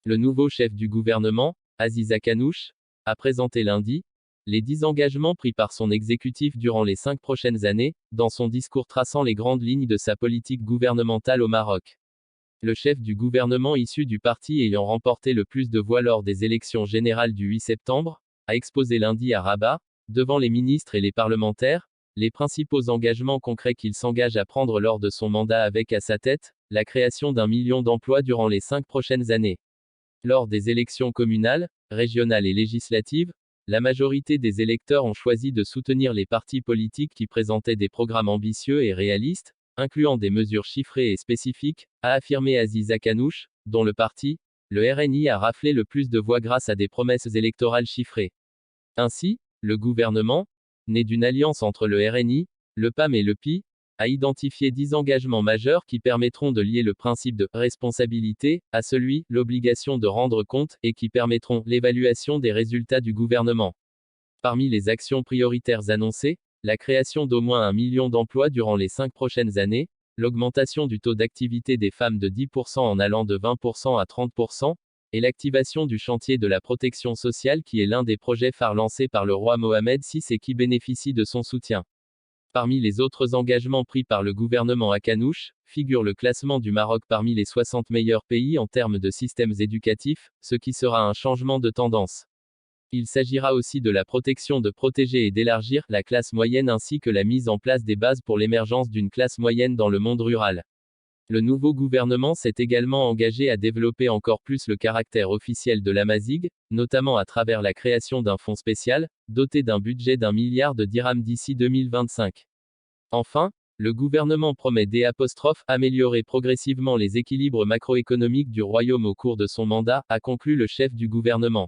Le nouveau chef du gouvernement, Aziz Akanouche, a présenté lundi les 10 engagements pris par son exécutif durant les 5 prochaines années, dans son discours traçant les grandes lignes de sa politique gouvernementale au Maroc. Le chef du gouvernement issu du parti ayant remporté le plus de voix lors des élections générales du 8 septembre, a exposé lundi à Rabat, devant les ministres et les parlementaires, les principaux engagements concrets qu'il s'engage à prendre lors de son mandat avec à sa tête, la création d'1 million d'emplois durant les 5 prochaines années. Lors des élections communales, régionales et législatives, la majorité des électeurs ont choisi de soutenir les partis politiques qui présentaient des programmes ambitieux et réalistes, incluant des mesures chiffrées et spécifiques, a affirmé Aziz Akanouche, dont le parti, le RNI, a raflé le plus de voix grâce à des promesses électorales chiffrées. Ainsi, le gouvernement, né d'une alliance entre le RNI, le PAM et le PI, a identifié 10 engagements majeurs qui permettront de lier le principe de responsabilité à celui, l'obligation de rendre compte, et qui permettront l'évaluation des résultats du gouvernement. Parmi les actions prioritaires annoncées, la création d'au moins 1 million d'emplois durant les 5 prochaines années, l'augmentation du taux d'activité des femmes de 10% en allant de 20% à 30%, et l'activation du chantier de la protection sociale qui est l'un des projets phares lancés par le roi Mohamed VI et qui bénéficie de son soutien. Parmi les autres engagements pris par le gouvernement Akanouche, figure le classement du Maroc parmi les 60 meilleurs pays en termes de systèmes éducatifs, ce qui sera un changement de tendance. Il s'agira aussi de la protection de protéger et d'élargir la classe moyenne ainsi que la mise en place des bases pour l'émergence d'une classe moyenne dans le monde rural. Le nouveau gouvernement s'est également engagé à développer encore plus le caractère officiel de l'Amazigh, notamment à travers la création d'un fonds spécial, doté d'un budget d'1 milliard de dirhams d'ici 2025. Enfin, le gouvernement promet d'améliorer progressivement les équilibres macroéconomiques du royaume au cours de son mandat, a conclu le chef du gouvernement.